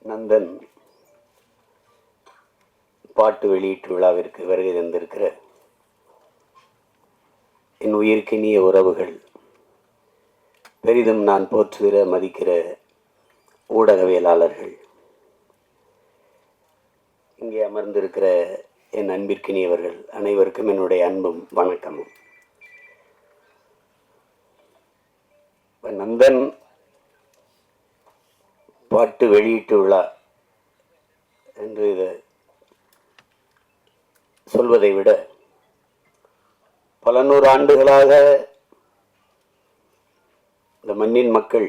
நந்தன் பாட்டு வெளியீட்டு விழாவிற்கு வருகை தந்திருக்கிற என் உயிர்க்கினிய உறவுகள், பெரிதும் நான் போற்றுகிற மதிக்கிற ஊடகவியலாளர்கள், இங்கே அமர்ந்திருக்கிற என் அன்பிற்கினியவர்கள் அனைவருக்கும் என்னுடைய அன்பும் வணக்கமும். நந்தன் பாட்டு வெளியீட்டு விழா என்று இதை சொல்வதை விட, பல நூறு ஆண்டுகளாக இந்த மண்ணின் மக்கள்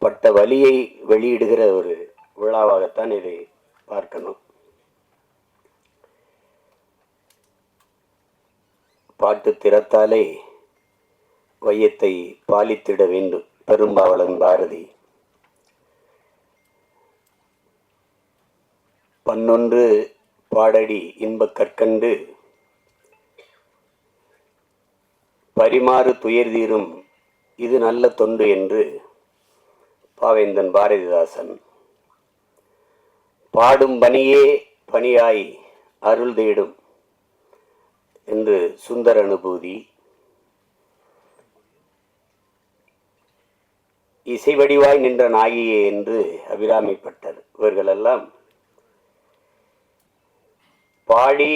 பட்ட வலியை வெளியிடுகிற ஒரு விழாவாகத்தான் இதை பார்க்கணும். பாட்டு திறத்தாலே வையத்தை பாலித்திட வேண்டும் பெரும்பாவளன் பாரதி. பன்னொன்று பாடடி இன்பக் கற்கண்டு பரிமாறு துயர் தீரும் இது நல்ல தொண்டு என்று பாவேந்தன் பாரதிதாசன். பாடும் பணியே பணியாய் அருள் தேடும் என்று சுந்தர அனுபூதி. இசை வடிவாய் நின்ற நாயியே என்று அபிராமிப்பட்டர். இவர்களெல்லாம் பாடி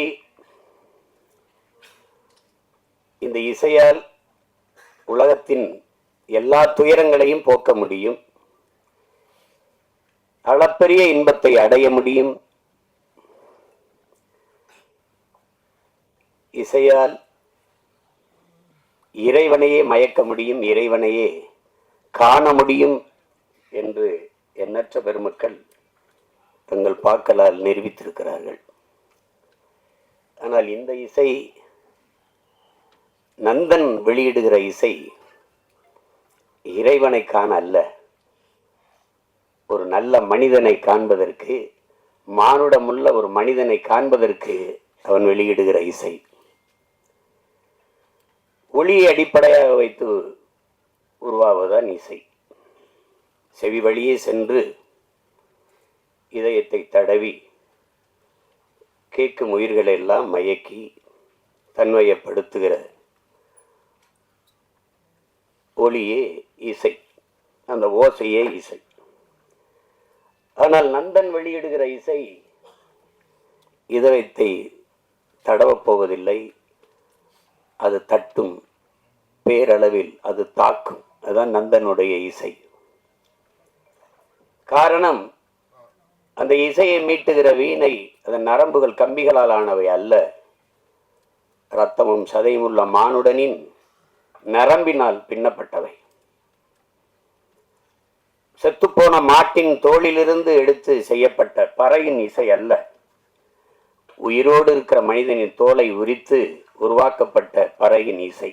இந்த இசையால் உலகத்தின் எல்லா துயரங்களையும் போக்க முடியும், அளப்பரிய இன்பத்தை அடைய முடியும். இசையால் இறைவனையே மயக்க முடியும், இறைவனையே காண முடியும் என்று எண்ணற்ற பெருமக்கள் தங்கள் பாக்களால் நிரூபித்திருக்கிறார்கள். ஆனால் இந்த இசை, நந்தன் வெளியிடுகிற இசை, இறைவனை காண அல்ல, ஒரு நல்ல மனிதனை காண்பதற்கு, மானுடமுள்ள ஒரு மனிதனை காண்பதற்கு அவன் வெளியிடுகிற இசை. ஒளியை அடிப்படையாக வைத்து உருவாவதுதான் இசை. செவி வழியே சென்று இதயத்தை தடவி கேட்கும் உயிர்களை எல்லாம் மயக்கி தன்மையப்படுத்துகிற ஒளியே இசை, அந்த ஓசையே இசை. ஆனால் நந்தன் வெளியிடுகிற இசை இதயத்தை தடவப் போவதில்லை, அது தட்டும், பேரளவில் அது தாக்கும். அதுதான் நந்தனுடைய இசை. காரணம், அந்த இசையை மீட்டுகிற வீணை அதன் நரம்புகள் கம்பிகளால் ஆனவை அல்ல, இரத்தமும் சதையும் உள்ள மானுடனின் நரம்பினால் பின்னப்பட்டவை. செத்துப்போன மாட்டின் தோளிலிருந்து எடுத்து செய்யப்பட்ட பறையின் இசை அல்ல, உயிரோடு இருக்கிற மனிதனின் தோலை உரித்து உருவாக்கப்பட்ட பறையின் இசை.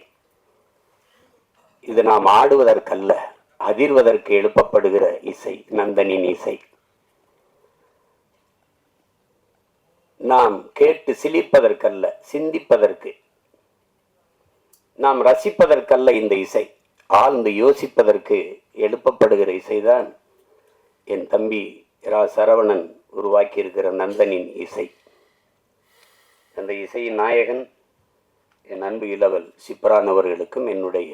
இது நாம் ஆடுவதற்கல்ல, அதிர்வதற்கு எழுப்பப்படுகிற இசை நந்தனின் இசை. நாம் கேட்டு சிலிர்ப்பதற்கல்ல, சிந்திப்பதற்கு, நாம் ரசிப்பதற்கல்ல இந்த இசை, ஆழ்ந்து யோசிப்பதற்கு எழுப்பப்படுகிற இசைதான் என் தம்பி ரா சரவணன் உருவாக்கியிருக்கிற நந்தனின் இசை. அந்த இசையின் நாயகன் என் அன்பு இளவல் சிப்ரான் அவர்களுக்கும், என்னுடைய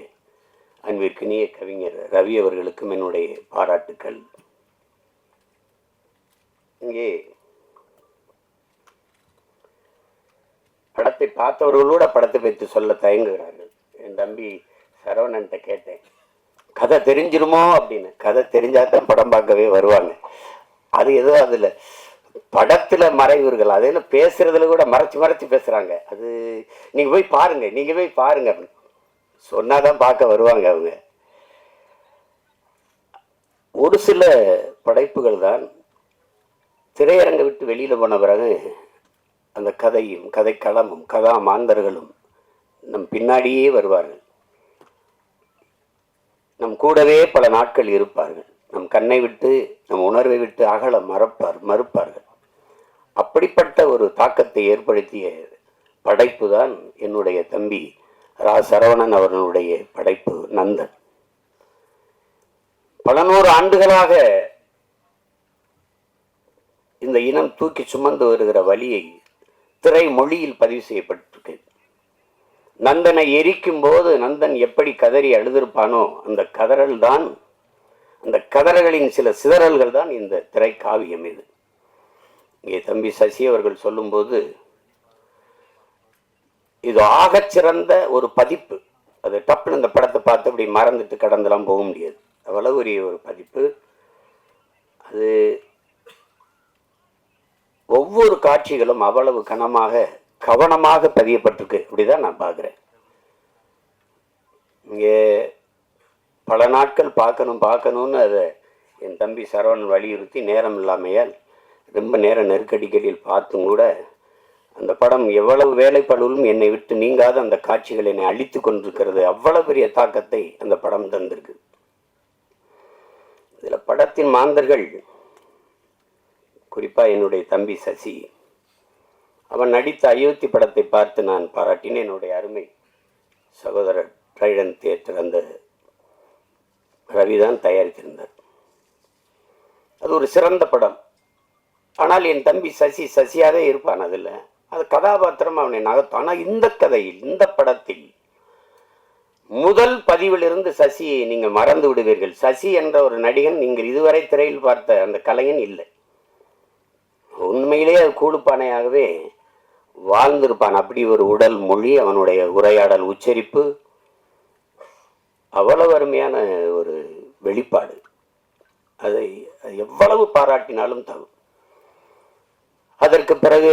அன்பிற்கினிய கவிஞர் ரவி அவர்களுக்கும் என்னுடைய பாராட்டுக்கள். இங்கே படத்தை பார்த்தவர்களோட படத்தை பற்றி சொல்ல தயங்குகிறார்கள். என் தம்பி சரவணன்ட்ட கேட்டேன், கதை தெரிஞ்சிருமோ அப்படின்னு. கதை தெரிஞ்சாதான் படம் பார்க்கவே வருவாங்க. அது ஏதோ அதில் படத்தில் மறைவுர்கள், அதில் பேசுறதுல கூட மறைச்சு மறைச்சு பேசுகிறாங்க. அது நீங்கள் போய் பாருங்க, நீங்கள் போய் பாருங்க அப்படின்னு சொன்னாதான் பார்க்க வருவாங்க அவங்க. ஒரு சில படைப்புகள் தான் திரையரங்கை விட்டு வெளியில் போன பிறகு அந்த கதையும் கதைக்களமும் கதா மாந்தர்களும் நம் பின்னாடியே வருவார்கள், நம் கூடவே பல நாட்கள் இருப்பார்கள், நம் கண்ணை விட்டு நம் உணர்வை விட்டு அகல மறுப்பார்கள். அப்படிப்பட்ட ஒரு தாக்கத்தை ஏற்படுத்திய படைப்பு தான் என்னுடைய தம்பி ரா சரவணன் அவர்களுடைய படைப்பு நந்தன். பல நூறு ஆண்டுகளாக இந்த இனம் தூக்கி சுமந்து வருகிற வழியை திரை மொழியில் பதிவு செய்யப்பட்டிருக்கு. நந்தனை எரிக்கும் போது நந்தன் எப்படி கதறி அழுதிருப்பானோ அந்த கதறல் தான், அந்த கதறல்களின் சில சிதறல்கள் தான் இந்த திரைக்காவியம். இது இங்கே தம்பி சசி அவர்கள் சொல்லும்போது இது ஆகச்சிறந்த ஒரு பதிப்பு. அது டப்புன்னு இந்த படத்தை பார்த்து அப்படி மறந்துட்டு கடந்தெல்லாம் போக முடியாது. அவ்வளவு ஒரு பதிப்பு. அது ஒவ்வொரு காட்சிகளும் அவ்வளவு கவனமாக பதியப்பட்டிருக்கு. அப்படிதான் நான் பார்க்குறேன். இங்கே பல நாட்கள் பார்க்கணும்னு அதை என் தம்பி சரவணன் வலியுறுத்தி நேரம் இல்லாமையால் ரொம்ப நேரம் நெருக்கடிகளில் பார்த்தும் கூட அந்த படம் எவ்வளவு வேலைப்பளுவும் என்னை விட்டு நீங்காத அந்த காட்சிகள் என்னை அழித்து கொண்டிருக்கிறது. அவ்வளவு பெரிய தாக்கத்தை அந்த படம் தந்திருக்கு. இதில் படத்தின் மாந்தர்கள், குறிப்பாக என்னுடைய தம்பி சசி, அவன் நடித்த அயோத்தி படத்தை பார்த்து நான் பாராட்டினேன். என்னுடைய அருமை சகோதரர் ட்ரைடன் தியேட்டர் அந்த ரவிதான் தயாரித்திருந்தார். அது ஒரு சிறந்த படம். ஆனால் என் தம்பி சசியாகவே இருப்பான். அதில் அது கதாபாத்திரம் அவனை நகர்த்தும். ஆனால் இந்த கதையில், இந்த படத்தில் முதல் பதிவிலிருந்து சசியை நீங்கள் மறந்து விடுவீர்கள். சசி என்ற ஒரு நடிகன் நீங்கள் இதுவரை திரையில் பார்த்த அந்த கலைஞன் இல்லை. உண்மையிலே அது கூடுப்பானையாகவே வாழ்ந்திருப்பான். அப்படி ஒரு உடல் மொழி, அவனுடைய உரையாடல் உச்சரிப்பு அவ்வளவு அருமையான ஒரு வெளிப்பாடு. அதை எவ்வளவு பாராட்டினாலும் தகும். அதற்கு பிறகு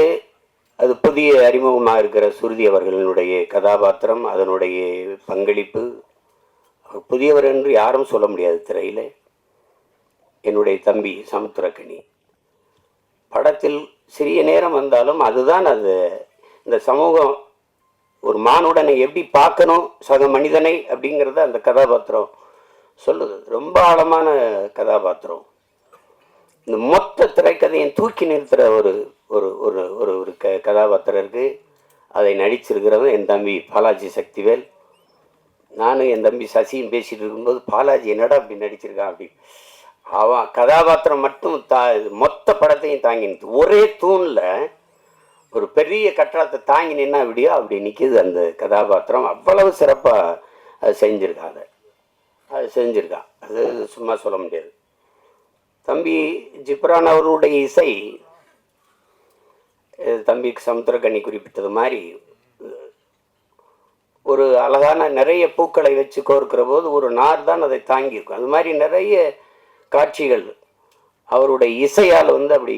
அது புதிய அறிமுகமாக இருக்கிற சுருதி அவர்களினுடைய கதாபாத்திரம், அதனுடைய பங்களிப்பு, புதியவர் என்று யாரும் சொல்ல முடியாது திரையில். என்னுடைய தம்பி சமுத்திரக்கனி படத்தில் சிறிய நேரம் வந்தாலும் அதுதான் அது இந்த சமூகம் ஒரு மானுடனை எப்படி பார்க்கணும், சக மனிதனை அப்படிங்கிறத அந்த கதாபாத்திரம் சொல்லுது. ரொம்ப ஆழமான கதாபாத்திரம். இந்த மொத்த திரைக்கதையும் தூக்கி நிறுத்துகிற ஒரு ஒரு ஒரு ஒரு ஒரு கதாபாத்திரம் இருக்குது. அதை நடிச்சிருக்கிறவன் என் தம்பி பாலாஜி சக்திவேல். நானும் என் தம்பி சசியும் பேசிகிட்டு இருக்கும்போது பாலாஜி என்னடா அப்படி நடிச்சிருக்கான் அப்படி. அவன் கதாபாத்திரம் மட்டும் மொத்த படத்தையும் தாங்கி நிற்று ஒரே தூணில் ஒரு பெரிய கட்டடத்தை தாங்கி நின்னா அப்படியோ அப்படி நிற்கிது அந்த கதாபாத்திரம். அவ்வளவு சிறப்பாக அது செஞ்சுருக்காங்க. அது சும்மா சொல்ல முடியாது. தம்பி ஜிப்ரான் அவருடைய இசை, தம்பி சமுத்திரக்கனி குறிப்பிட்டது மாதிரி ஒரு அழகான நிறைய பூக்களை வச்சு கோர்க்கிற போது ஒரு நார் தான் அதை தாங்கியிருக்கும். அது மாதிரி நிறைய காட்சிகள் அவருடைய இசையால் அப்படி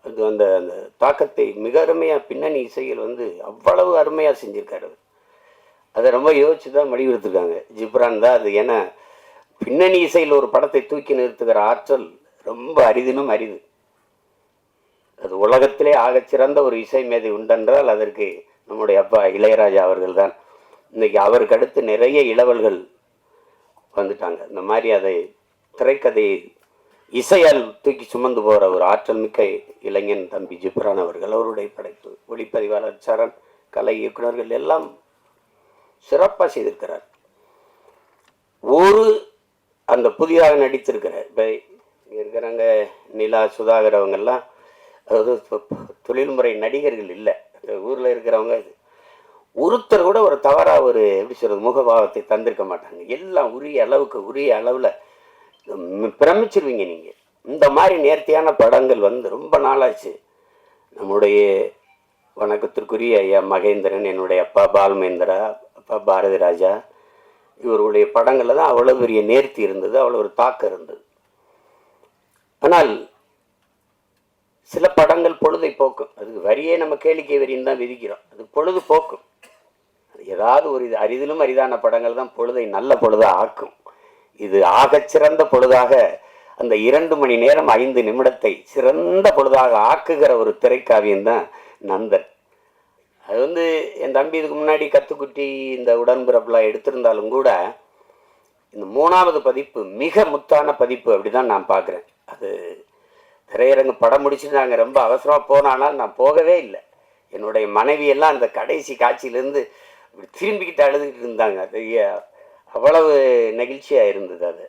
அது அந்த அந்த தாக்கத்தை மிக அருமையாக பின்னணி இசையில் அவ்வளவு அருமையாக செஞ்சுருக்காரு. அதை ரொம்ப யோசிச்சு தான் வடிவெடுத்துருக்காங்க. ஜிப்ரான் தான் அது. ஏன்னா பின்னணி இசையில் ஒரு படத்தை தூக்கி நிறுத்துகிற ஆற்றல் ரொம்ப அரிதினும் அரிது. அது உலகத்திலே ஆகச்சிறந்த ஒரு இசை மேதை உண்டென்றால் அதற்கு நம்முடைய அப்பா இளையராஜா அவர்கள் தான். இன்றைக்கி அவருக்கு அடுத்து நிறைய இளவல்கள் வந்துட்டாங்க. இந்த மாதிரி அதை திரைக்கதையை இசையால் தூக்கி சுமந்து போகிற ஒரு ஆற்றல் மிக்க இளைஞன் தம்பி ஜிப்ரான் அவர்கள். அவருடைய படைப்பு, ஒளிப்பதிவாளர் சரண், கலை இயக்குநர்கள் எல்லாம் சிறப்பாக செய்திருக்கிறார். ஒரு அந்த புதிதாக நடித்திருக்கிற இப்போ இருக்கிறாங்க நிலா சுதாகர் அவங்கெல்லாம், அதாவது தொழில்முறை நடிகர்கள் இல்லை, ஊரில் இருக்கிறவங்க. ஒருத்தர் கூட ஒரு தவறாக ஒரு எப்படி சொல்கிறது முகபாவத்தை தந்திருக்க மாட்டாங்க. எல்லாம் உரிய அளவில் பிரமிச்சிருவீங்க நீங்கள். இந்த மாதிரி நேர்த்தியான படங்கள் ரொம்ப நாளாச்சு. நம்முடைய வணக்கத்திற்குரிய ஐயா மகேந்திரன், என்னுடைய அப்பா பால்மேந்திரா, அப்பா பாரதி ராஜா, இவருடைய படங்களில் தான் அவ்வளோ பெரிய நேர்த்தி இருந்தது, அவ்வளோ ஒரு தாக்கம் இருந்தது. ஆனால் சில படங்கள் பொழுதை போக்கும். அதுக்கு வரியே நம்ம கேளிக்கை வரின்னு தான் விதிக்கிறோம். அது பொழுது போக்கும். ஏதாவது ஒரு அரிதிலும் அரிதான படங்கள் தான் பொழுதை நல்ல பொழுதாக ஆக்கும். இது ஆகச்சிறந்த பொழுதாக அந்த 2 மணி நேரம் 5 நிமிடத்தை சிறந்த பொழுதாக ஆக்குகிற ஒரு திரைக்காவியம்தான் நந்தன். அது என் தம்பி இதுக்கு முன்னாடி கத்துக்குட்டி இந்த உடன்பிறப்புலாம் எடுத்திருந்தாலும் கூட இந்த 3வது பதிப்பு மிக முத்தான பதிப்பு அப்படிதான் நான் பார்க்குறேன். அது திரையரங்கு படம் முடிச்சுட்டு நாங்கள் ரொம்ப அவசரமாக போனாலும் நான் போகவே இல்லை. என்னுடைய மனைவியெல்லாம் அந்த கடைசி காட்சியிலேருந்து இப்படி திரும்பிக்கிட்டு அழுதுகிட்டு இருந்தாங்க. அது அவ்வளவு நெகிழ்ச்சியாக இருந்தது. அது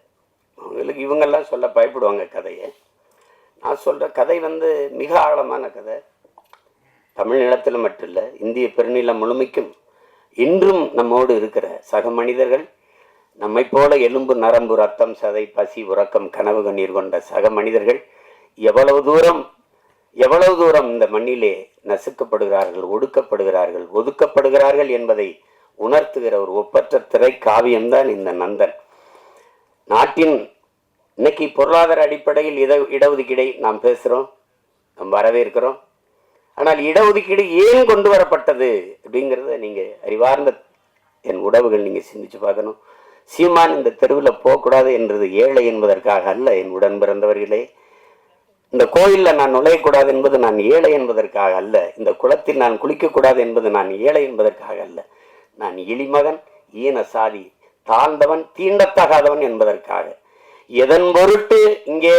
அவங்களுக்கு இவங்கெல்லாம் சொல்ல பயப்படுவாங்க கதையை. நான் சொல்கிற கதை மிக ஆழமான கதை. தமிழ் நிலத்தில் மட்டும் இல்லை, இந்திய பெருநிலம் முழுமைக்கும் இன்றும் நம்மோடு இருக்கிற சக மனிதர்கள், நம்மை போல எலும்பு நரம்பு ரத்தம் சதை பசி உறக்கம் கனவு கண்ணீர் கொண்ட சக மனிதர்கள் எவ்வளவு தூரம் இந்த மண்ணிலே நசுக்கப்படுகிறார்கள், ஒடுக்கப்படுகிறார்கள், ஒதுக்கப்படுகிறார்கள் என்பதை உணர்த்துகிற ஒரு ஒப்பற்ற திரை காவியம்தான் இந்த நந்தன். நாட்டின் இன்னைக்கு பொருளாதார அடிப்படையில் இடஒதுக்கீடை நாம் பேசுகிறோம், நாம் வரவேற்கிறோம். ஆனால் இடஒதுக்கீடு ஏன் கொண்டு வரப்பட்டது அப்படிங்கிறத நீங்கள் அறிவார்ந்த என் உறவுகள் நீங்கள் சிந்திச்சு பார்க்கணும். சீமான் இந்த தெருவில் போகக்கூடாது என்றது ஏழை என்பதற்காக அல்ல. என் உடன் பிறந்தவர்களே, இந்த கோயிலில் நான் நுழையக்கூடாது என்பது நான் ஏழை என்பதற்காக அல்ல. இந்த குளத்தில் நான் குளிக்கக்கூடாது என்பது நான் ஏழை என்பதற்காக அல்ல. நான் இழிமகன், ஈன சாதி, தாழ்ந்தவன், தீண்டத்தகாதவன் என்பதற்காக. எதன் பொருட்டு இங்கே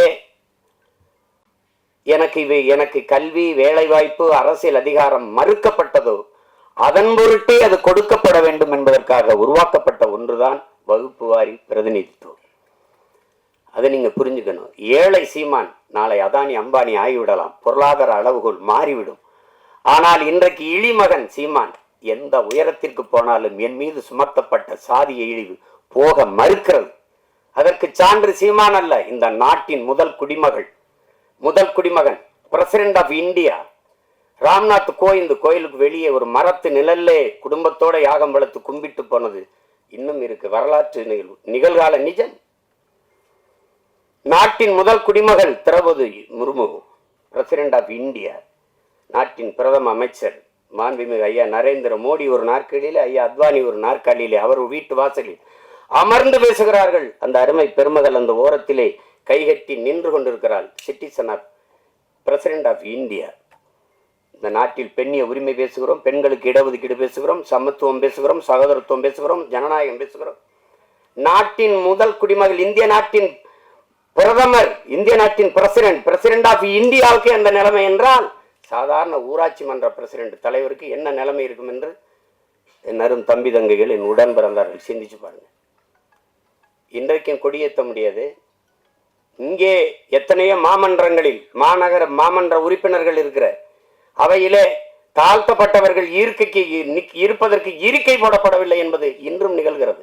எனக்கு கல்வி, வேலைவாய்ப்பு, அரசியல் அதிகாரம் மறுக்கப்பட்டதோ அதன் பொருட்டே அது கொடுக்கப்பட வேண்டும் என்பதற்காக உருவாக்கப்பட்ட ஒன்றுதான் வகுப்பு வாரி பிரதிநிதித்துவம். அதை நீங்க புரிஞ்சுக்கணும். ஏழை சீமான் நாளை அதானி அம்பானி ஆகிவிடலாம், பொருளாதார அளவுகோல் மாறிவிடும். ஆனால் இன்றைக்கு இழிமகன் சீமான் எந்த உயரத்திற்கு போனாலும் என் மீது சுமத்தப்பட்ட சாதிய இழிவு போக மறுக்கிறது. அதற்கு சான்று சீமான் அல்ல, இந்த நாட்டின் முதல் குடிமகன் பிரசிடென்ட் ஆஃப் இந்தியா ராம்நாத் கோயிலுக்கு வெளியே ஒரு மரத்து நிழல்லே குடும்பத்தோட யாகம் வளர்த்து கும்பிட்டு போனது இன்னும் இருக்கு. வரலாற்று நிகழ்கால நிஜம். நாட்டின் முதல் குடிமகள் Draupadi Murmu, president of India, நாட்டின் பிரதம அமைச்சர் மாண்புமிகு ஐயா நரேந்திர மோடி ஒரு நாற்காலியிலே, ஐயா அத்வானி ஒரு நாற்காலியிலே, அவர் வீட்டு வாசலில் அமர்ந்து பேசுகிறார்கள். அந்த அருமை பெருமகள் அந்த ஓரத்திலே கைகட்டி நின்று கொண்டிருக்கிறாள். Citizen of president of India. இந்த நாட்டில் பெண்ணிய உரிமை பேசுகிறோம், பெண்களுக்கு இடஒதுக்கீடு பேசுகிறோம், சமத்துவம் பேசுகிறோம், சகோதரத்துவம் பேசுகிறோம், ஜனநாயகம் பேசுகிறோம். நாட்டின் முதல் குடிமகள், இந்திய நாட்டின் பிரதமர், இந்திய நாட்டின் பிரசிடென்ட் ஆஃப் இந்தியாவுக்கு அந்த நிலைமை என்றால் சாதாரண ஊராட்சி மன்ற பிரசிடென்ட் தலைவருக்கு என்ன நிலைமை இருக்கும் என்று என் அரும் தம்பி தங்கைகள், என் உடன் பிறந்தார்கள் சிந்திச்சு பாருங்க. இன்றைக்கும் கொடியேற்ற முடியாது. இங்கே எத்தனையோ மாமன்றங்களில் மாநகர மாமன்ற உறுப்பினர்கள் இருக்கிற அவையிலே தாழ்த்தப்பட்டவர்கள் இருப்பதற்கு இருக்கை போடப்படவில்லை என்பது இன்றும் நிகழ்கிறது.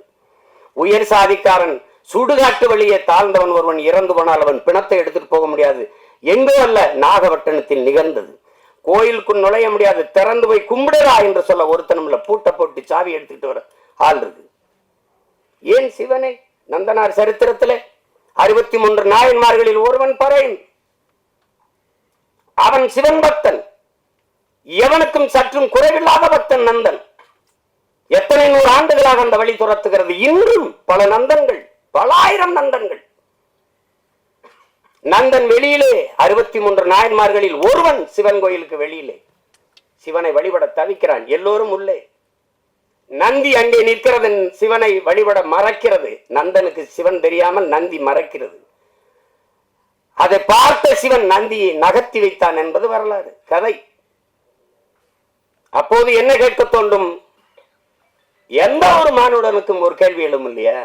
உயர் சாதிக்காரன் சுடுகாட்டு வழியே தாழ்ந்தவன் ஒருவன் இறந்து போனால் அவன் பிணத்தை எடுத்துட்டு போக முடியாது. எங்கோ அல்ல, நாகப்பட்டினத்தில் நிகழ்ந்தது. கோயிலுக்குள் நுழைய முடியாது, திறந்து போய் கும்பிடுறா என்று சொல்ல ஒருத்தனும் இல்ல, பூட்டை போட்டு சாவி எடுத்துக்கிட்டு வர ஆள் இருக்கு. ஏன் சிவனை நந்தனார் சரித்திரத்திலே 63 நாயன்மார்களில் ஒருவன் பறையன். அவன் சிவன் பக்தன், எவனுக்கும் சற்றும் குறைவில்லாத பக்தன் நந்தன். எத்தனை 100 ஆண்டுகளாக அந்த வழி துரத்துகிறது. இன்றும் பல நந்தன்கள், பல ஆயிரம் நந்தன்கள். நந்தன் வெளியிலே 63 நாயன்மார்களில் ஒருவன் சிவன் கோயிலுக்கு வெளியிலே சிவனை வழிபட தவிக்கிறான். எல்லோரும் உள்ளே. நந்தி அங்கே நிற்கிறது, சிவனை வழிபட மறைக்கிறது. நந்தனுக்கு சிவன் தெரியாமல் நந்தி மறைக்கிறது. அதை பார்த்த சிவன் நந்தியை நகர்த்தி வைத்தான் என்பது வரலாறு, கதை. அப்போது என்ன கேட்க தோன்றும்? எந்த ஒரு மானுடனுக்கும் ஒரு கேள்வி எழும் இல்லையா?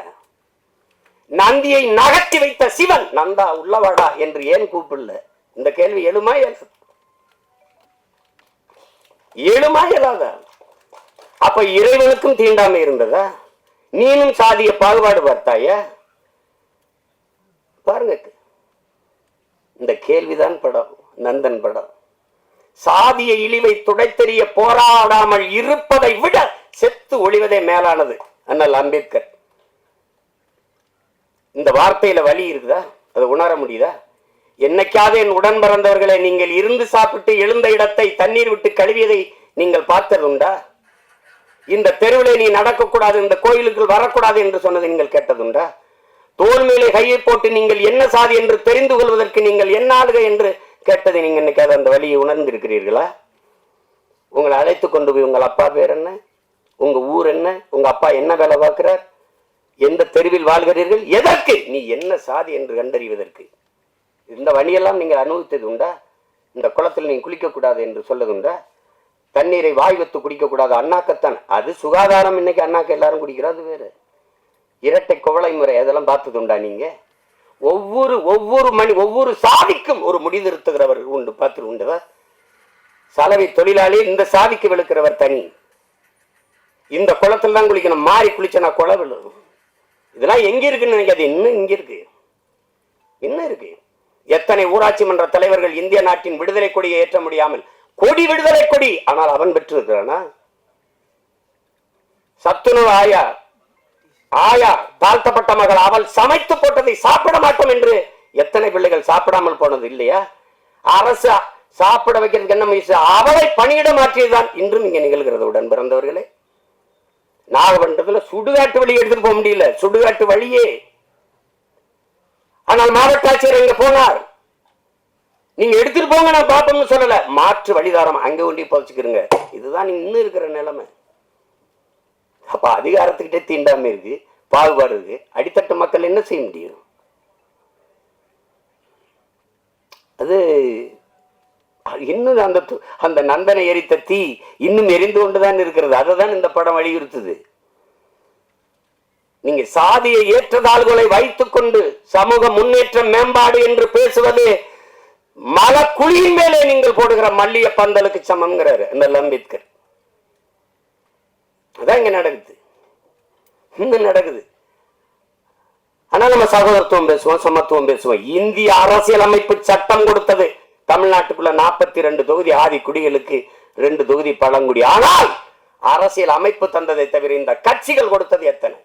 நந்தியை நகர்த்தி வைத்த சிவன் நந்தா உள்ளவாடா என்று ஏன் கூப்பிடல? இந்த கேள்வி எழுமா இயலாதா? அப்ப இறைவனுக்கும் தீண்டாமை இருந்ததா? நீனும் சாதிய பாகுபாடு பார்த்தாயா? பாருங்க, இந்த கேள்விதான் படம், நந்தன் படம். சாதிய இழிவை துடைத்தெறிய போராடாமல் இருப்பதை விட செத்து ஒளிவதே மேலானது. அண்ணல் அம்பேத்கர். இந்த வார்த்தையில வலி இருக்குதா? அதை உணர முடியுதா? என்னைக்காவது என் உடன் பிறந்தவர்களை, நீங்கள் இருந்து சாப்பிட்டு எழுந்த இடத்தை தண்ணீர் விட்டு கழுவியதை நீங்கள் பார்த்ததுண்டா? இந்த தெருவில் நீ நடக்கக்கூடாது, இந்த கோயிலுக்குள் வரக்கூடாது என்று சொன்னதை நீங்கள் கேட்டதுண்டா? தோல் மேலே கையை போட்டு நீங்கள் என்ன சாதி என்று தெரிந்து கொள்வதற்கு நீங்கள் என்ன ஆளுக என்று கேட்டதை நீங்க இன்னைக்கு அந்த வழியை உணர்ந்திருக்கிறீர்களா? உங்களை அழைத்து கொண்டு போய் உங்கள் அப்பா பேர் என்ன, உங்க ஊர் என்ன, உங்க அப்பா என்ன வேலை பார்க்கிறார், எந்த தெருவில் வாழ்கிறீர்கள், எதற்கு, நீ என்ன சாதி என்று கண்டறிவதற்கு இந்த வழியெல்லாம் நீங்கள் அனுபவித்தது உண்டா? இந்த குளத்தில் நீ குளிக்கக்கூடாது என்று சொல்லதுண்டா? தண்ணீரை வாய் வைத்து குடிக்கக்கூடாது, அண்ணாக்கத்தான். அது சுகாதாரம். இன்னைக்கு அண்ணாக்க எல்லாரும் குடிக்கிறது வேறு. இரட்டை குவளை முறை, அதெல்லாம் பார்த்ததுண்டா? நீங்க ஒவ்வொரு சாதிக்கும் ஒரு முடிதிருத்துகிறவர் உண்டு. பார்த்து உண்டுவா சலவை தொழிலாளி இந்த சாதிக்கு விழுக்கிறவர் தனி. இந்த குளத்துல தான் குளிக்கணும், மாறி குளிச்சனா குளம் விழும். இதெல்லாம் எங்க இருக்குன்னு நினைக்காது. இன்னும் இங்க இருக்கு, இன்னும் இருக்கு. எத்தனை ஊராட்சி மன்ற தலைவர்கள் இந்திய நாட்டின் விடுதலை கொடியை ஏற்ற முடியாமல் கொடி விடுதலை கொடி, ஆனால் அவன் பெற்றிருக்கிறானா? சத்துணவு ஆயா தாழ்த்தப்பட்ட மகள், அவள் சமைத்து போட்டதை சாப்பிட மாட்டோம் என்று எத்தனை பிள்ளைகள் சாப்பிடாமல் போனது இல்லையா? அரசு சாப்பிட வைக்கிறதுக்கு என்ன முயற்சி? அவளை பணியிட மாற்றியதுதான் இன்றும் இங்க நிகழ்கிறது. உடன் பிறந்தவர்களே, நாகப்பட்டினத்துல சுடுகாட்டு வழி எடுத்துட்டு போக முடியல, சுடுகாட்டு வழியே. ஆனால் மாவட்ட ஆட்சியர் இங்க போனார், நீங்க எடுத்துட்டு போங்க நான் பாப்போம்னு சொல்லல, மாற்று வழிதாரம் அங்க ஒண்டி போச்சுக்கிறங்க. இதுதான் இன்னும் இருக்கிற நிலைமை. அப்ப அதிகாரத்துக்கிட்டே தீண்டாம இருக்கு, பாகுபாடு இருக்கு. அடித்தட்டு மக்கள் என்ன செய்ய முடியும்? அது இன்னும் அந்த நந்தனை எரித்த தீ இன்னும் எரிந்து கொண்டுதான் இருக்கிறது. அதுதான் இந்த படம் வலியுறுத்துது. நீங்க சாதியை ஏற்றதாள்களை வைத்துக் கொண்டு சமூக முன்னேற்றம் மேம்பாடு என்று பேசுவது மலக்குழியின் மேலே நீங்கள் போடுகிற மல்லிய பந்தலுக்கு சமம்ங்கிறாரு இந்த அம்பேத்கர். அதான் இங்க நடக்குது, இன்னும் நடக்குது. ஆனா நம்ம சகோதரத்துவம் பேசுவோம், சமத்துவம் பேசுவோம். இந்திய அரசியல் அமைப்பு சட்டம் கொடுத்தது தமிழ்நாட்டுக்குள்ள 42 தொகுதி ஆதி குடிகளுக்கு, 2 தொகுதி பழங்குடி. ஆனால் அரசியல் அமைப்பு தந்ததை தவிர இந்த கட்சிகள் கொடுத்தது எத்தனை?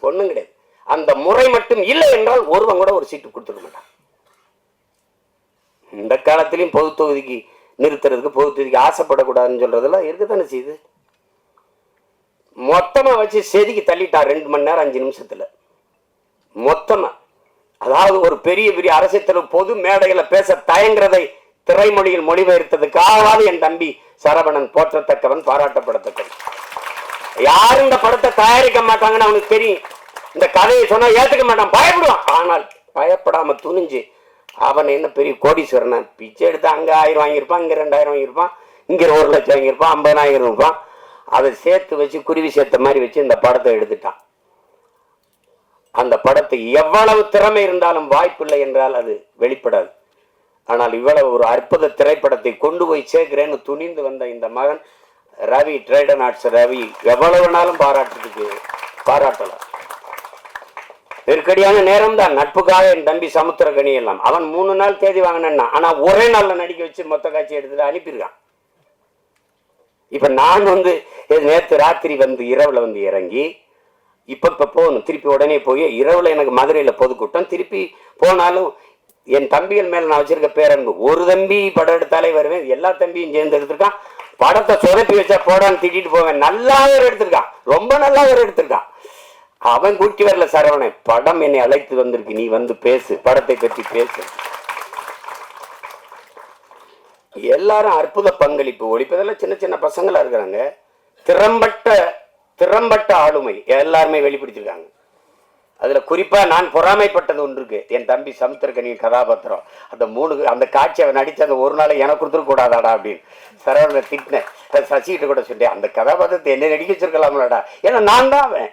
ஒண்ணும் கிடையாது. அந்த முறை மட்டும் இல்லை என்றால் ஒருவன் கூட ஒரு சீட்டு கொடுத்துக்க மாட்டான். இந்த காலத்திலையும் பொது தொகுதிக்கு நிறுத்துறதுக்கு, பொது தொகுதிக்கு ஆசைப்படக்கூடாதுன்னு சொல்றதெல்லாம் இருக்குதானே செய்யுது. மொத்தமா வச்சு செதுக்கி தள்ளிட்டா 2 மணி நேரம் 5 நிமிஷத்துல மொத்தமா. அதாவது ஒரு பெரிய அரசியல் பொது மேடைகளை பேச தயங்குறதை திரைமொழியில் மொழிபெயர்த்ததுக்காகவாது என் தம்பி சரவணன் போற்றத்தக்கவன், பாராட்டப்படத்தக்கவன். யாரும் இந்த படத்தை தயாரிக்க மாட்டாங்கன்னு அவனுக்கு தெரியும். இந்த கதையை சொன்னா ஏத்துக்க மாட்டான், பயப்படுவான். ஆனால் பயப்படாம துணிஞ்சு அவன் என்ன பெரிய கோடீஸ்வரன், பிச்சை எடுத்து அங்க 1000 வாங்கியிருப்பான், இங்க 2000 வாங்கியிருப்பான், இங்க 1 லட்சம் வாங்கியிருப்பான், 50,000 இருப்பான். அதை சேர்த்து வச்சு குருவி சேர்த்த மாதிரி வச்சு இந்த படத்தை எடுத்துட்டான். அந்த படத்தை எவ்வளவு திறமை இருந்தாலும் வாய்ப்பில்லை என்றால் அது வெளிப்படாது. ஆனால் இவ்வளவு ஒரு அற்புத திரைப்படத்தை கொண்டு போய் சேர்க்கிறேன்னு துணிந்து வந்த இந்த மகன் ரவி, ட்ரேடன் ஆர்ட்ஸ் ரவி, எவ்வளவு நாளும் பாராட்டலாம். நெருக்கடியான நேரம் தான். நட்புக்காக என் தம்பி சமுத்திரகனி எல்லாம் அவன் 3 நாள் தேதி வாங்கினா, ஆனா ஒரே நாள்ல நடிக்க வச்சு மொத்த காட்சி எடுத்துட்டு அனுப்பியிருக்கான். இப்ப நான் நேற்று ராத்திரி இரவுல இறங்கி இப்ப போகணும், திருப்பி உடனே போய் இரவுல எனக்கு மதுரையில பொதுக்கூட்டம், திருப்பி போனாலும் என் தம்பிகள் மேல நான் வச்சிருக்க பேரன்பு. ஒரு தம்பி படம் எடுத்தாலே வருவேன், எல்லா தம்பியும் சேர்ந்து எடுத்திருக்கான். படத்தை சொதப்பி வச்சா போடான்னு திட்டிட்டு போவேன். நல்லா எடுத்திருக்கான், ரொம்ப நல்லா எடுத்திருக்கான். அவன் கூட்டி வரல சரவணை, படம் என்னை அழைத்து வந்திருக்கு, நீ பேசு, படத்தை பற்றி பேசு. எல்லாரும் அற்புத பங்களிப்பு. ஒழிப்பதெல்லாம் சின்ன சின்ன பசங்களா இருக்கிறாங்க. திறம்பட்ட ஆளுமை எல்லாருமே வெளிப்படுத்திருக்காங்க. அதுல குறிப்பா நான் பொறாமைப்பட்டது ஒன்று இருக்கு. என் தம்பி சமுத்திரகனி கதாபாத்திரம், அந்த காட்சி அவன் நடிச்ச அந்த ஒரு நாளை எனக்கு கொடுத்துட கூடாதாடா அப்படின்னு சரவணனை திட்டினேன். சசிகிட்ட கூட சொல்லிட்டேன், அந்த கதாபாத்திரத்தை என்ன நடிக்க வச்சிருக்கலாம்லடா. ஏன்னா நான் தான் அவன்,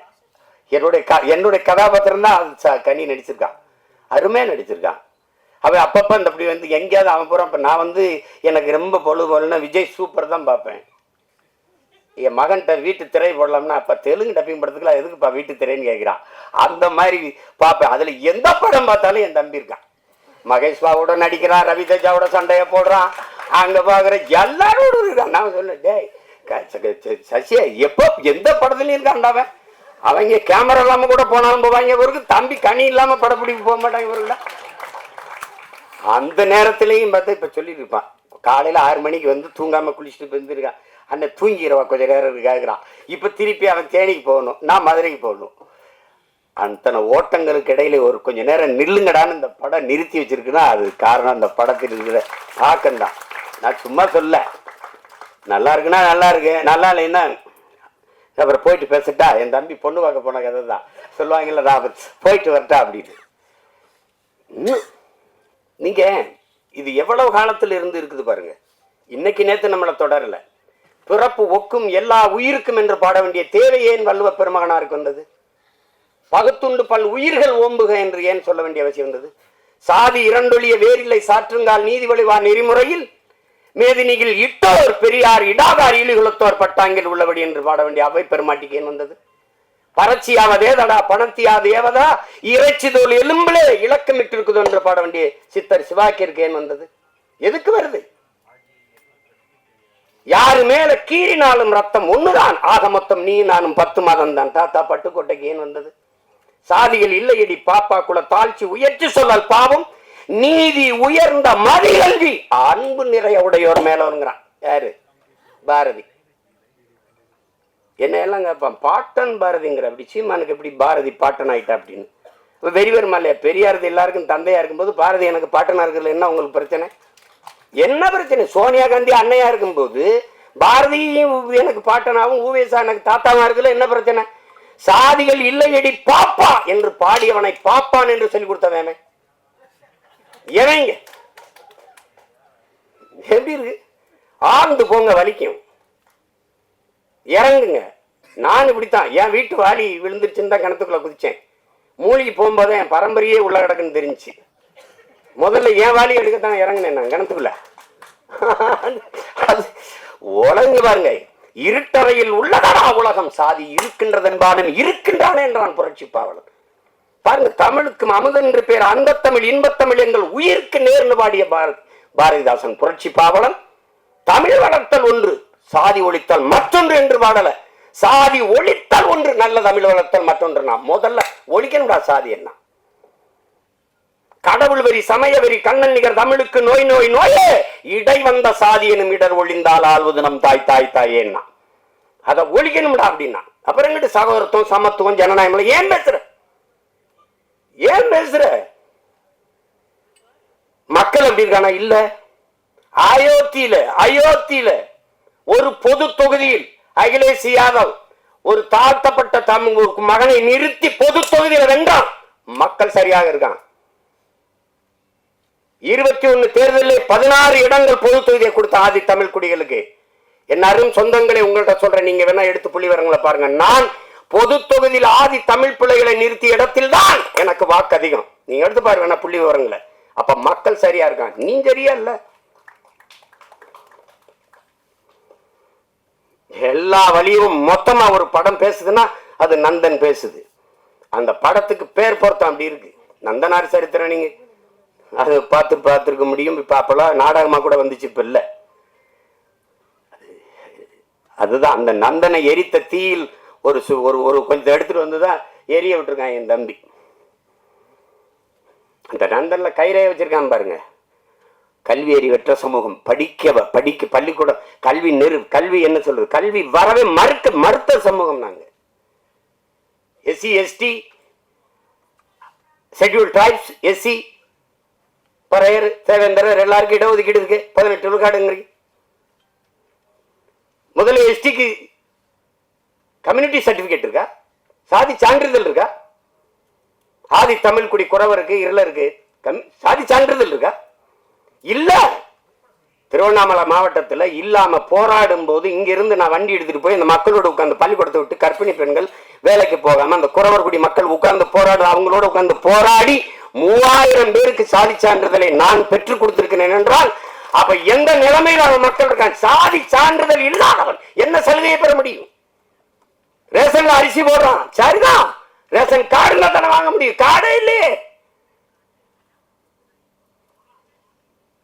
என்னுடைய கதாபாத்திரம் தான் கனி நடிச்சிருக்கான், அருமையா நடிச்சிருக்கான். அவன் அப்பப்ப இப்படி எங்கேயாவது அவன் போறான். இப்ப நான் எனக்கு ரொம்ப பொழுதுபோலன்னா விஜய் சூப்பர் தான் பார்ப்பேன். என் மகன்கிட்ட வீட்டு திரை போடலாம்னா, அப்ப தெலுங்கு டப்பிங் படத்துக்குலாம் எதுக்குப்பா வீட்டு திரைன்னு கேட்கிறான். அந்த மாதிரி பார்ப்பேன். அதுல எந்த படம் பார்த்தாலும் என் தம்பி இருக்கான். மகேஷ் பாபுவோட நடிக்கிறான், ரவி தேஜாவோட சண்டைய போடுறான், அங்க பாக்குற எல்லாரோட இருக்கான். நான் சொல்ல, டேய் சசியா எப்போ எந்த படத்துலயும் இருக்கான்டாவன். அவங்க கேமரா இல்லாம கூட போனாலும் போவாங்க. இவருக்கு தம்பி கனி இல்லாம படப்பிடிப்பு போக மாட்டாங்க இவருல. அந்த நேரத்திலையும் பார்த்தா இப்ப சொல்லிட்டு இருப்பான், காலையில 6 மணிக்கு தூங்காம குளிச்சுட்டு வந்துருக்கான். அண்ணன் தூங்கிடுவா கொஞ்ச நேரம் இருக்காங்கிறான். இப்ப திருப்பி அவன் தேனிக்கு போகணும், நான் மதுரைக்கு போகணும். அத்தனை ஓட்டங்களுக்கு இடையில ஒரு கொஞ்ச நேரம் நில்லுங்கடான்னு இந்த படம் நிறுத்தி வச்சிருக்குன்னா அது காரணம் அந்த படத்தில் இருக்கிற தாக்கம் தான். நான் சும்மா சொல்ல, நல்லா இருக்குன்னா நல்லா இருக்கு, நல்லா இல்லைன்னா அப்புறம் போயிட்டு பேசிட்டா. என் தம்பி பொண்ணு பார்க்க போன கதை தான் சொல்லுவாங்கல்ல, நான் போயிட்டு வரட்டா அப்படின்னு. நீங்க இது எவ்வளவு காலத்துல இருந்து இருக்குது பாருங்க. இன்னைக்கு நேத்து நம்மளை தொடரல. பிறப்பு ஒக்கும் எல்லா உயிருக்கும் என்று பாட வேண்டிய தேவை ஏன் வள்ளுவ பெருமகனாருக்கு வந்தது? பகுத்துண்டு பல் உயிர்கள் ஓம்புக என்று ஏன் சொல்ல வேண்டிய அவசியம் வந்தது? சாதி இரண்டொழிய வேறில்லை சாற்றுங்கால் நீதி வழிவார் நெறிமுறையில் மேதினியில் இட்டோர் பெரியார் இடாதார் ஈழிகுலத்தோர் பட்டாங்கில் உள்ளபடி என்று பாட வேண்டிய அவை பெருமாட்டிக்கு ஏன் வந்தது? பறச்சியாவதேதடா பணத்தியாது ஏவதா இறைச்சி தோல் எலும்பிலே இலக்கமிட்டு இருக்குது என்று பாட வேண்டிய சித்தர் சிவாக்கிற்கு ஏன் வந்தது? எதுக்கு வருது? யாரு மேல கீறினாலும் ரத்தம் ஒண்ணுதான், ஆக மொத்தம் நீ நானும் 10 மாதம் தான். தாத்தா பட்டுக்கோட்டைக்கு ஏன் வந்தது? சாதிகள் இல்லையடி பாப்பா குல தாழ்ச்சி உயர்ச்சி சொல்லல் பாவம் நீதி உயர்ந்த மதிகல்வி அன்பு நிறைய உடையோர் மேலோங்கிறான். யாரு? பாரதி. என்ன எல்லாம் கேட்பான், பாட்டன் பாரதிங்கிற. அப்படி சீமானுக்கு எப்படி பாரதி பாட்டன் ஆயிட்டா அப்படின்னு வெறி வருமா இல்லையா? பெரியாரது எல்லாருக்கும் தந்தையா இருக்கும்போது பாரதி எனக்கு பாட்டனா இருக்கிறது என்ன உங்களுக்கு பிரச்சனை? என்ன பிரச்சனை? சோனியா காந்தி அன்னையா இருக்கும்போது பாரதியும் எனக்கு பாட்டனாவும் ஊவேசா எனக்கு தாத்தாவா இருக்குல்ல, என்ன பிரச்சனை? சாதிகள் இல்லையடி பாப்பா என்று பாடியவனை பாப்பான் என்று சொல்லி கொடுத்தவன் எவங்க? எப்படி இருக்கு? ஆழ்ந்து போங்க, வலிக்கும், இறங்குங்க. நான் இப்படித்தான் என் வீட்டு வாலி விழுந்துருச்சுன்னு தான் கிணத்துக்குள்ள குதிச்சேன். மூழ்கி போகும்போது என் பரம்பரையே உள்ள கிடக்குன்னு தெரிஞ்சு முதல்ல என் வாலி எடுக்கத்தான் இறங்கினேன் நான் கிணத்துக்குள்ள. உலங்கு பாருங்க, இருட்டறையில் உள்ளதடா உலகம், சாதி இருக்கின்றதென்பானும் இருக்கின்றானே என்றான் புரட்சி பாவலன். பாருங்க, தமிழுக்கும் அமுதன் என்று பேர் அந்த தமிழ் இன்பத்தமிழ் எங்கள் உயிருக்கு நேர்ந்து பாடிய பாரதிதாசன் புரட்சி பாவலன். தமிழ் வளர்த்தல் ஒன்று, சாதி ஒழித்தல் மற்றொன்று என்று பாடல. சாதி ஒழித்தல் ஒன்று, நல்ல தமிழ் வளர்த்தல் மற்றொன்று. நான் முதல்ல ஒழிக்கணும்டா சாதி. என்ன கடவுள் வெறி சமய வெறி கண்ணன் நிகர் தமிழுக்கு நோய் நோய் நோயே இடை வந்த சாதி எனும் இடர் ஒழிந்தால் ஆள்வது நம் தாய் தாய் தாயேன்னா அதை ஒழிக்கணும்டா அப்படின்னா. அப்புறம் எங்கிட்ட சகோதரத்துவம் சமத்துவம் ஜனநாயகம் ஏன் பேசுற? ஏன் பேசுற? மக்கள் எப்படி இருக்கானா? இல்ல, அயோத்தியில ஒரு பொது தொகுதியில் அகிலேஷ் யாதவ் ஒரு தாழ்த்தப்பட்ட தமிழ் மகனை நிறுத்தி பொது தொகுதியில் வென்றான். மக்கள் சரியாக இருக்கான். 21 தேர்தலில் 16 இடங்கள் பொது தொகுதியை கொடுத்த ஆதி தமிழ் குடிகளுக்கு. எல்லாரும் சொந்தங்களை உங்கள்கிட்ட சொல்றேன், நீங்க வேணா எடுத்து புள்ளி வரங்களை பாருங்க. நான் பொது தொகுதியில் ஆதி தமிழ் பிள்ளைகளை நிறுத்திய இடத்தில் தான் எனக்கு வாக்கு அதிகம். நீங்க எடுத்து பாருங்க புள்ளி விவரங்களை. அப்ப மக்கள் சரியா இருக்காங்க, நீ சரியா இல்ல. எல்லா வழியும் மொத்தமா ஒரு படம் பேசுதுன்னா அது நந்தன் பேசுது. அந்த படத்துக்கு பேர் பொருத்தம் அப்படி இருக்கு. நந்தனார் சரித்திரம் நீங்க அது பார்த்துருக்க முடியும். இப்ப அப்பெல்லாம் நாடகமா கூட வந்துச்சு, இப்ப இல்ல. அதுதான் அந்த நந்தனை எரித்த தீயில் ஒரு ஒரு கொஞ்சம் எடுத்துட்டு வந்துதான் எரிய விட்டுருக்கான் என் தம்பி. அந்த நந்தன்ல கைரைய வச்சிருக்கான் பாருங்க. கல்வி அறிவற்ற சமூகம், படிக்க பள்ளிக்கூடம் கல்வி என்ன சொல்றது, கல்வி வரவே மறுத்த சமூகம் நாங்க. SC ST schedule tribes SC பறையர் தேவேந்தரர் எல்லாருக்கும் இடஒதுக்கீடு இருக்கு. 18 விழுக்காடுங்கிறீங்க. முதல்ல எஸ்டிக்கு கம்யூனிட்டி சர்டிபிகேட் இருக்கா? சாதி சான்றிதழ் இருக்கா? ஆதி தமிழ் குடி குறவருக்கு இருளருக்கு சாதி சான்றிதழ் இருக்கா? இல்ல. திருவண்ணாமலை மாவட்டத்தில் இல்லாம போராடும் போது இங்கிருந்து நான் வண்டி எடுத்துட்டு போய் அந்த மக்களோட உட்கார்ந்து பள்ளிக்கூடத்தை விட்டு கர்ப்பிணி பெண்கள் வேலைக்கு போகாம அந்த குறவர்குடி மக்கள் உட்கார்ந்து போராடு, அவங்களோட உட்கார்ந்து போராடி 3000 பேருக்கு சாதி சான்றிதழை நான் பெற்றுக் கொடுத்திருக்கிறேன் என்றால் அப்ப எந்த நிலைமையில் அவன் மக்கள் இருக்கான்? சாதி சான்றிதழ் இல்லாதவன் என்ன சலுகையை பெற முடியும்? ரேஷன்ல அரிசி போடுறான், சரிதான், ரேஷன் கார்டுல தானே வாங்க முடியும், கார்டே இல்லையே.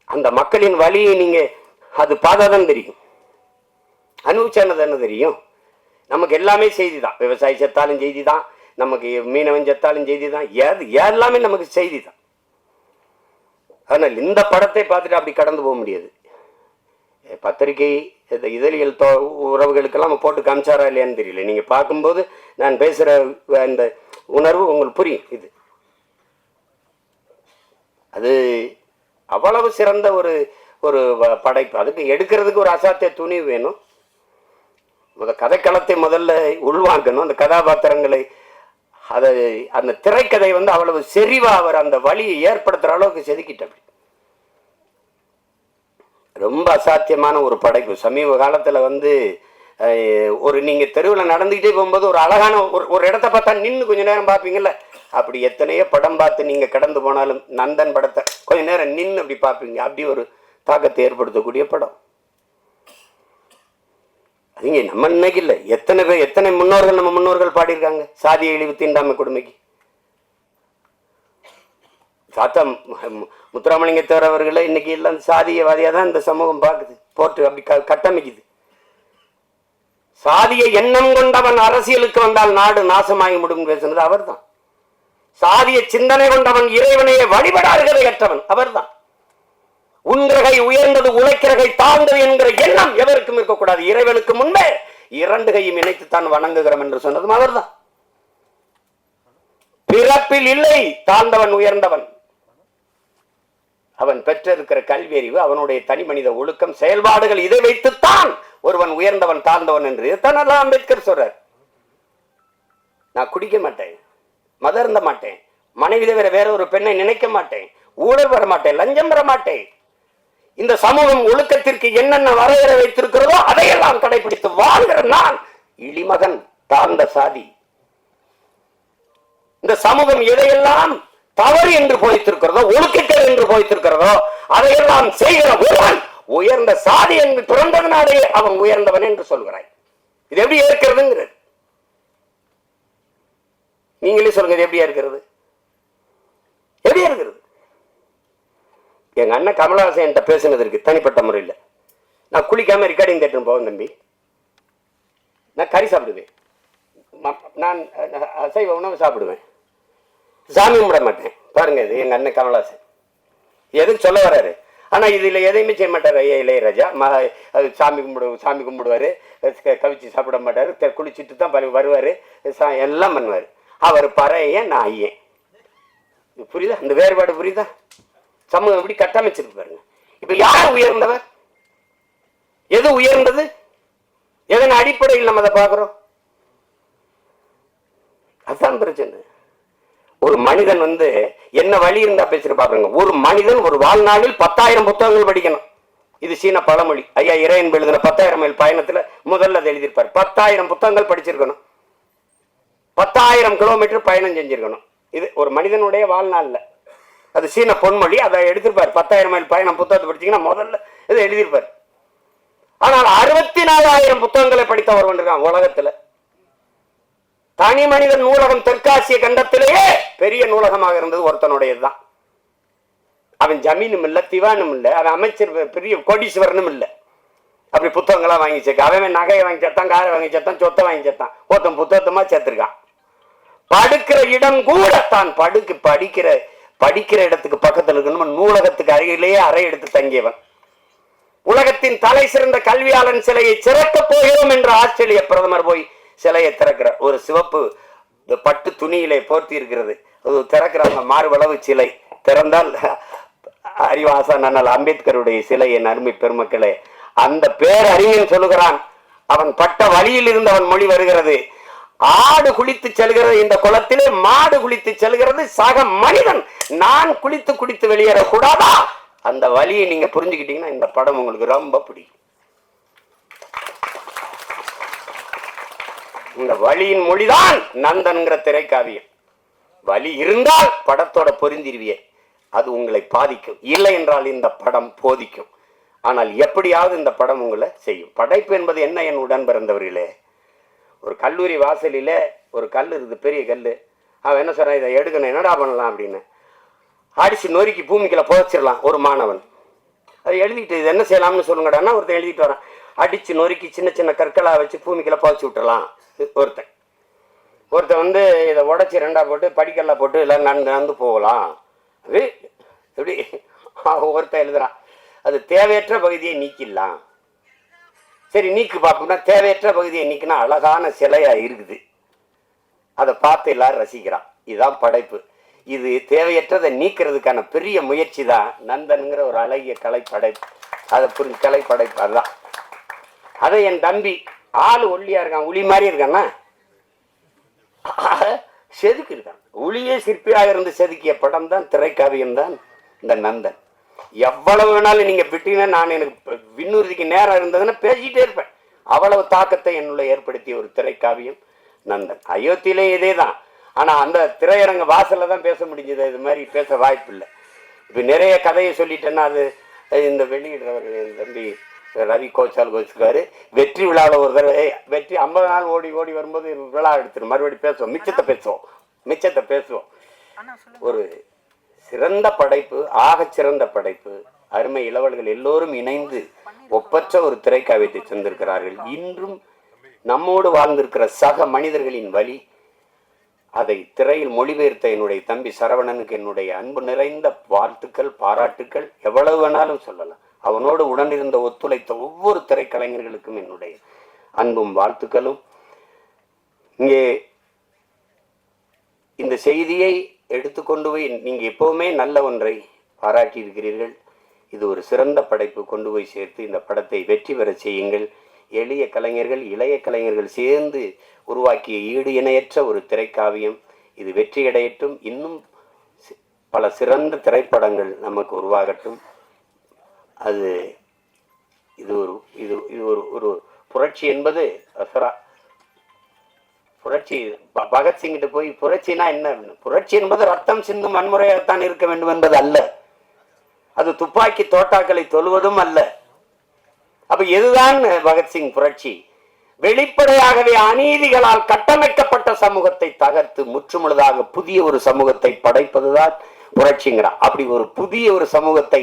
அந்த மக்களின் வழியை நீங்க அது பார்த்தாதான் தெரியும், அனுபவிச்சானது என்ன தெரியும். நமக்கு எல்லாமே செய்தி தான். விவசாயி செத்தாலும் செய்தி தான், நமக்கு மீனவன் செத்தாலும் செய்தி தான், எல்லாமே நமக்கு செய்தி தான். அதனால் இந்த படத்தை பார்த்துட்டு அப்படி கடந்து போக முடியாது. பத்திரிகை இதழியல் உறவுகளுக்கெல்லாம் போட்டு காமிச்சாரா இல்லையான்னு தெரியல. நீங்க பார்க்கும்போது நான் பேசுற அந்த உணர்வு உங்களுக்கு புரியும். இது அது அவ்வளவு சிறந்த ஒரு படைப்பு. அதுக்கு எடுக்கிறதுக்கு ஒரு அசாத்திய துணிவு வேணும். கதைக்களத்தை முதல்ல உள்வாங்கணும். அந்த கதாபாத்திரங்களை அந்த திரைக்கதை அவ்வளவு செறிவா அவர் அந்த வழியை ஏற்படுத்துற அளவுக்கு செதுக்கிட்ட. ரொம்ப அசாத்தியமான ஒரு படைப்பு. சமீப காலத்துல ஒரு நீங்கள் தெருவில் நடந்துக்கிட்டே போகும்போது ஒரு அழகான ஒரு இடத்த பார்த்தா நின்று கொஞ்ச நேரம் பார்ப்பீங்கல்ல, அப்படி எத்தனையோ படம் பார்த்து நீங்கள் கடந்து போனாலும் நந்தன் படத்தை கொஞ்ச நேரம் நின்று அப்படி பார்ப்பீங்க. அப்படி ஒரு தாக்கத்தை ஏற்படுத்தக்கூடிய படம். அதுங்க நம்ம இன்னைக்கு இல்லை, எத்தனை பேர் எத்தனை முன்னோர்கள் நம்ம முன்னோர்கள் பாடியிருக்காங்க சாதிய இழிவு தீண்டாமை கொடுமைக்கு. சாத்தா முத்துராமலிங்கத்தேவர் அவர்களை இன்னைக்கு எல்லாம் சாதியவாதியாக தான் இந்த சமூகம் பார்க்குது, போட்டு அப்படி கட்டமைக்குது. சாதிய எண்ணம் கொண்டவன் அரசியலுக்கு வந்தால் நாடு நாசமாகி முடியும் பேசுனது அவர் தான். சாதிய சிந்தனை கொண்டவன் இறைவனையே வழிபடார்களை ஏற்றவன் அவர் தான். உன்கிரகை உயர்ந்தது உழைக்கிறகை தாழ்ந்தது என்கிற எண்ணம் எவருக்கும் இருக்கக்கூடாது. இறைவனுக்கு முன்பே இரண்டு கையும் இணைத்துத்தான் வணங்குகிறோம் என்று சொன்னதும் அவர் தான். பிறப்பில் இல்லை தாழ்ந்தவன் உயர்ந்தவன். அவன் பெற்றிருக்கிற கல்வி அறிவு, அவனுடைய தனி மனித ஒழுக்கம், செயல்பாடுகள், இதை வைத்துத்தான் ஒருவன் உயர்ந்தவன் தாழ்ந்தவன் என்று தன்னெல்லாம் அம்பேத்கர் சொல்றார். நான் குடிக்க மாட்டேன், மதம் இருந்த மாட்டேன், மனைவி தவிர வேற ஒரு பெண்ணை நினைக்க மாட்டேன், ஊழல் வர மாட்டேன், லஞ்சம் வர மாட்டேன். இந்த சமூகம் ஒழுக்கத்திற்கு என்னென்ன வரையறை வைத்திருக்கிறதோ அதையெல்லாம் கடைபிடித்து வாழ்கிற நான் இளிமகன், தாழ்ந்த சாதி. இந்த சமூகம் எதையெல்லாம் தவறு என்று போய்த்திருக்கிறதோ, ஒழுக்கங்கள் என்று போய்த்திருக்கிறதோ அதையெல்லாம் செய்கிற ஒருவன் உயர்ந்த சாதி என்று பிறந்ததனாலே அவன் உயர்ந்தவன் என்று சொல்கிறாய். இது எப்படி இருக்கிறதுங்கிறது நீங்களே சொல்லுங்க. இது எப்படியா இருக்கிறது? எப்படியா இருக்கிறது? எங்க அண்ணன் கமலஹாசன் என்கிட்ட பேசுனதற்கு தனிப்பட்ட முறையில் நான் குளிக்காம ரெக்கார்டிங் தேட்டர் போவேன் தம்பி. நான் கறி சாப்பிடுவேன், நான் அசைவ உணவு சாப்பிடுவேன், சாமி கும்பிட மாட்டேன். பாருங்க, இது எங்க அண்ணன் கமலஹாசன் எதுக்கு சொல்ல வர்றாரு. ஆனா இதுல எதையுமே செய்ய மாட்டார். ஐயா இளையராஜா சாமி கும்பிடுவாரு, கவிச்சு சாப்பிட மாட்டாரு, குளிச்சுட்டு தான் வருவாரு, எல்லாம் பண்ணுவாரு. அவர் பறையன், நான் ஐயன். புரியுதா? இந்த வேறுபாடு புரியுதா? சமூகம் எப்படி கட்டமைச்சிருக்கு பாருங்க. இப்ப யார் உயர்ந்தவர்? எது உயர்ந்தது? எதன் அடிப்படையில் நம்ம அதை பார்க்கிறோம்? அதுதான் பிரச்சனை. ஒரு மனிதன் என்ன வழி இருந்தா பேசிட்டு பாருங்க. ஒரு மனிதன் ஒரு வாழ்நாளில் 10,000 புத்தகங்கள் படிக்கணும். இது சீன பழமொழி. ஐயா இறையன்பு எழுதின 10,000 மைல் பயணத்துல முதல்ல அதை எழுதியிருப்பார். 10,000 புத்தகங்கள் படிச்சிருக்கணும், 10,000 கிலோமீட்டர் பயணம் செஞ்சிருக்கணும். இது ஒரு மனிதனுடைய வாழ்நாள்ல. அது சீன பொன்மொழி. அதை எடுத்திருப்பார். 10,000 மைல் பயணம் புத்தகத்தை படிச்சீங்கன்னா முதல்ல இதை எழுதியிருப்பார். ஆனால் 64,000 புத்தகங்களை படித்த ஒருவன் இருக்கான் உலகத்துல. தனி மனிதன் நூலகம் தெற்காசிய கண்டத்திலேயே பெரிய நூலகமாக இருந்தது ஒருத்தனுடையதுதான். அவன் ஜமீனும் இல்லை, திவானும் இல்லை, அவன் அமைச்சர் பெரிய கோடீஸ்வரனும் இல்லை. அப்படி புத்தகங்களா வாங்கி சேர்க்க. அவன் நகையை வாங்கி சேர்த்தான், காரை வாங்கி சேர்த்தான், சொத்தை வாங்கி சேர்த்தான். ஒருத்தன் புத்தகத்தமா சேர்த்திருக்கான். படுக்கிற இடம் கூட தான் படிக்கிற இடத்துக்கு பக்கத்தில் இருக்கணும். நூலகத்துக்கு அருகிலேயே அறை எடுத்து தங்கியவன். உலகத்தின் தலை சிறந்த கல்வியாளன் சிலையை சிறக்க போகிறோம் என்று ஆஸ்திரேலிய பிரதமர் போய் சிலையை திறக்கிறார். ஒரு சிவப்பு பட்டு துணியிலே போர்த்தி இருக்கிறது. திறக்கிறாங்க, மார்பளவு சிலை. திறந்தால் அறிவாசன் அண்ணல் அம்பேத்கருடைய சிலை. என் அருமை பெருமக்களே, அந்த பேரறிஞன் சொல்லுகிறான், அவன் பட்ட வழியில் இருந்து அவன் மொழி வருகிறது. ஆடு குளித்து செல்கிறது இந்த குளத்திலே, மாடு குளித்து செல்கிறது சக மனிதன். நான் குளித்து வெளியேறக்கூடாதா? அந்த வழியை நீங்க புரிஞ்சுக்கிட்டீங்கன்னா இந்த படம் உங்களுக்கு ரொம்ப பிடிக்கும். இந்த வழியின் மொழிதான் நந்தன்கிற திரைக்காவியம். வழி இருந்தால் படத்தோட பொருந்திருவியே, அது உங்களை பாதிக்கும். இல்லை என்றால் இந்த படம் போதிக்கும். ஆனால் எப்படியாவது இந்த படம் உங்களை செய்யும். படைப்பு என்பது என்ன? என் உடன் பிறந்தவர்களே, ஒரு கல்லூரி வாசலில் ஒரு கல் இருக்குது, பெரிய கல். அவன் என்ன சொல்றான், இதை எடுக்கணும், என்னடா பண்ணலாம் அப்படின்னு. அடிச்சு நொறுக்கி பூமிக்குள்ள புதைச்சிடலாம் ஒரு மாணவன். அதை எழுதிட்டு இது என்ன செய்யலாம்னு சொல்லுங்கடான்னா ஒருத்தன் எழுதிட்டு வரான். அடிச்சு நொறுக்கி சின்ன சின்ன கற்களாக வச்சு பூமிக்குள்ள புதைச்சி விட்டுறலாம் ஒருத்தன். இதை உடச்சி ரெண்டா போட்டு படிக்கல்லாம் போட்டு எல்லாம் நடந்து போகலாம். அது எப்படி ஒருத்தன் எழுதுறான், அது தேவையற்ற பகுதியை நீக்கிடலாம். சரி நீக்கு பார்ப்போம்னா தேவையற்ற பகுதியை நீக்கினா அழகான சிலையா இருக்குது, அதை பார்த்து எல்லாரும் ரசிக்கிறான். இதுதான் படைப்பு. இது தேவையற்றதை நீக்கிறதுக்கான பெரிய முயற்சி தான் நந்தன்கிற ஒரு அழகிய கலைப்படைப்பு. அதை புரிஞ்சு கலைப்படைப்பு அதுதான். அதை என் தம்பி ஆள் ஒல்லியா இருக்கான், உளி மாதிரி இருக்கான்னா செதுக்கி இருக்கான். உளியே சிற்பியாக இருந்து செதுக்கிய படம் தான் திரைக்காவியம் தான் இந்த நந்தன். எவ்வளவு வேணாலும் நீங்க விட்டீங்கன்னா, நான் எனக்கு விண்ணுறுதிக்கு நேரம் இருந்ததுன்னா பேசிக்கிட்டே இருப்பேன். அவ்வளவு தாக்கத்தை என்னுள்ள ஏற்படுத்திய ஒரு திரைக்காவியம் நந்தன். அயோத்தியிலே இதே தான். ஆனால் அந்த திரையரங்க வாசலில் தான் பேச முடிஞ்சது, இது மாதிரி பேச வாய்ப்பு இல்லை. இப்போ நிறைய கதையை சொல்லிட்டேன்னா அது இந்த வெளியிடுறவர் என் தம்பி ரவி கோச்சால் கோச்சுக்காரு. வெற்றி விழாவில் ஒரு தடவை வெற்றி 50 நாள் ஓடி ஓடி வரும்போது விழா எடுத்துரும், மறுபடியும் பேசுவோம், மிச்சத்தை பேசுவோம். ஒரு சிறந்த படைப்பு, ஆகச் சிறந்த படைப்பு. அருமை இளவல்கள் எல்லோரும் இணைந்து ஒப்பற்ற ஒரு திரைக்காவியத்தை தந்திருக்கிறார்கள். இன்றும் நம்மோடு வாழ்ந்திருக்கிற சக மனிதர்களின் வழி அதை திரையில் மொழிபெயர்த்த என்னுடைய தம்பி சரவணனுக்கு என்னுடைய அன்பு நிறைந்த வாழ்த்துக்கள், பாராட்டுக்கள். எவ்வளவு வேணாலும் சொல்லலாம். அவனோடு உடனிருந்த ஒத்துழைத்த ஒவ்வொரு திரைக்கலைஞர்களுக்கும் என்னுடைய அன்பும் வாழ்த்துக்களும். இங்கே இந்த செய்தியை எடுத்துக்கொண்டு போய் நீங்கள் எப்பவுமே நல்ல ஒன்றை பாராட்டி இருக்கிறீர்கள். இது ஒரு சிறந்த படைப்பு, கொண்டு போய் சேர்த்து இந்த படத்தை வெற்றி பெற செய்யுங்கள். எளிய கலைஞர்கள், இளைய கலைஞர்கள் சேர்ந்து உருவாக்கிய ஈடு இணையற்ற ஒரு திரைக்காவியம். இது வெற்றியடையட்டும். இன்னும் பல சிறந்த திரைப்படங்கள் நமக்கு உருவாகட்டும். அது இது ஒரு இது இது ஒரு ஒரு புரட்சி என்பது புரட்சி. பகத்சிங்கிட்ட போய் புரட்சினா என்ன? புரட்சி என்பது ரத்தம் சிந்தும் வன்முறையாகத்தான் இருக்க வேண்டும் என்பது அல்ல. அது துப்பாக்கி தோட்டாக்களை தொழுவதும் அல்ல. அப்ப எதுதான் பகத்சிங் புரட்சி? வெளிப்படையாகவே அநீதிகளால் கட்டமைக்கப்பட்ட சமூகத்தை தகர்த்து முற்றுமுழுதாக புதிய ஒரு சமூகத்தை படைப்பதுதான் புரட்சிங்கிறான். அப்படி ஒரு புதிய ஒரு சமூகத்தை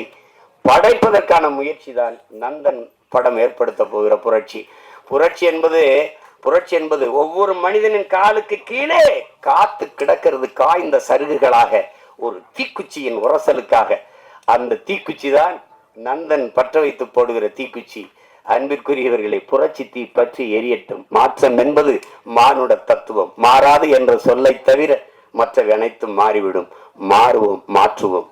படைப்பதற்கான முயற்சி தான் நந்தன் படம் ஏற்படுத்த போகிற புரட்சி. புரட்சி என்பது ஒவ்வொரு மனிதனின் காலுக்கு கீழே காத்து கிடக்கிறது காய்ந்த சருகுகளாக, ஒரு தீக்குச்சியின் உரசலுக்காக. அந்த தீக்குச்சி தான் நந்தன் பற்ற வைத்து போடுகிற தீக்குச்சி. அன்பிற்குரியவர்களை, புரட்சி தீ பற்றி எரியட்டும். மாற்றம் என்பது மானுட தத்துவம். மாறாது என்ற சொல்லை தவிர மற்றவை அனைத்தும் மாறிவிடும். மாறுவோம், மாற்றுவோம்.